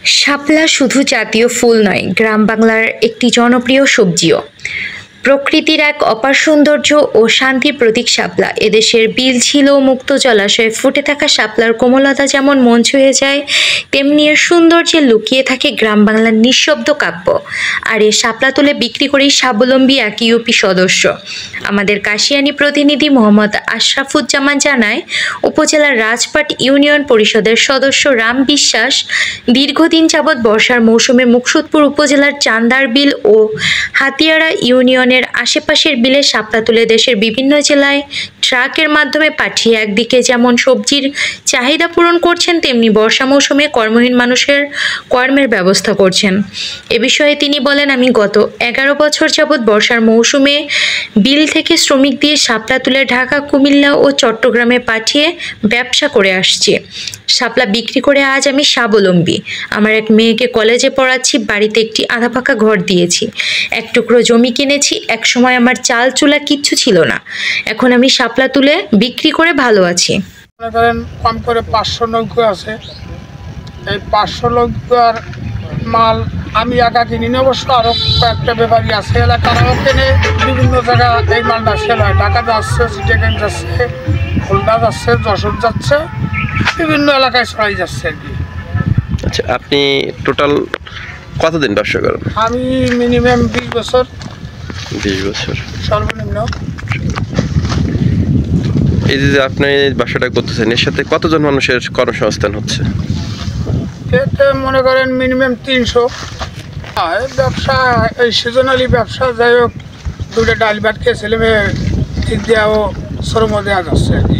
শাপলা শুধু জাতীয় ফুল নয়, গ্রাম বাংলার একটি জনপ্রিয় সবজিও। প্রকৃতির এক অপার সৌন্দর্য ও শান্তির প্রতীক শাপলা। এদেশের বিল ঝিল ও মুক্ত জলাশয়ে ফুটে থাকা শাপলার কোমলতা যেমন মন ছুঁয়ে যায়, তেমনি এর সৌন্দর্যে লুকিয়ে থাকে গ্রাম বাংলার নিঃশব্দ কাব্য। আর এ শাপলা তুলে বিক্রি করেই স্বাবলম্বী এক ইউপি সদস্য। আমাদের কাশিয়ানী প্রতিনিধি মোহাম্মদ আশরাফুজ্জামান জানায়, উপজেলার রাজপাট ইউনিয়ন পরিষদের সদস্য রাম বিশ্বাস দীর্ঘদিন যাবৎ বর্ষার মৌসুমে মুকসুদপুর উপজেলার চান্দার বিল ও হাতিয়াড়া ইউনিয়নের আশেপাশের বিলে শাপলা তুলে দেশের বিভিন্ন জেলায় ট্রাকের মাধ্যমে পাঠিয়ে একদিকে যেমন সবজির চাহিদা পূরণ করছেন, তেমনি বর্ষা মৌসুমে কর্মহীন মানুষের কর্মের ব্যবস্থা করছেন। এ বিষয়ে তিনি বলেন, আমি গত 11 বছর যাবৎ বর্ষার মৌসুমে বিল থেকে শ্রমিক দিয়ে শাপলা তুলে ঢাকা, কুমিল্লা ও চট্টগ্রামে পাঠিয়ে ব্যবসা করে আসছি। শাপলা বিক্রি করে আজ আমি স্বাবলম্বী। আমার এক মেয়েকে কলেজে পড়াচ্ছি, বাড়িতে একটি আধা পাকা ঘর দিয়েছি, এক টুকরো জমি কিনেছি। এক সময় আমার চাল চুলা কিচ্ছু ছিল না, এখন আমি শাপলা তুলে বিক্রি করে ভালো আছি। কম করে 500 নৌকো আছে। এই 500 নৌকার মাল আমি একা কিনি না, অবশ্য আরও কয়েকটা ব্যাপারী আছে এলাকারাও কেনে। বিভিন্ন জায়গা এই মালটা সেল হয়, ঢাকা যাচ্ছে, চিটাগাং যাচ্ছে, খুলনা যাচ্ছে, যশোর যাচ্ছে, বিভিন্ন এলাকায় ছড়াই যাচ্ছে আর কি। আচ্ছা, আপনি টোটাল কতদিন ব্যবসা করেন? আমি মিনিমাম 20 বছর। 20 বছর সর্বনিম্ন। এই যে আপনি ব্যবসাটা করতেছেন, এর সাথে কতজন মানুষের কর্মসংস্থান হচ্ছে? এতে মনে করেন মিনিমাম 300। ব্যবসা এই সিজনালি ব্যবসা, যাই হোক, দুটো ডাল ভাত খেয়ে ছেলে মেয়ে ঠিক দেওয়া ও শ্রম দেওয়া যাচ্ছে আর কি।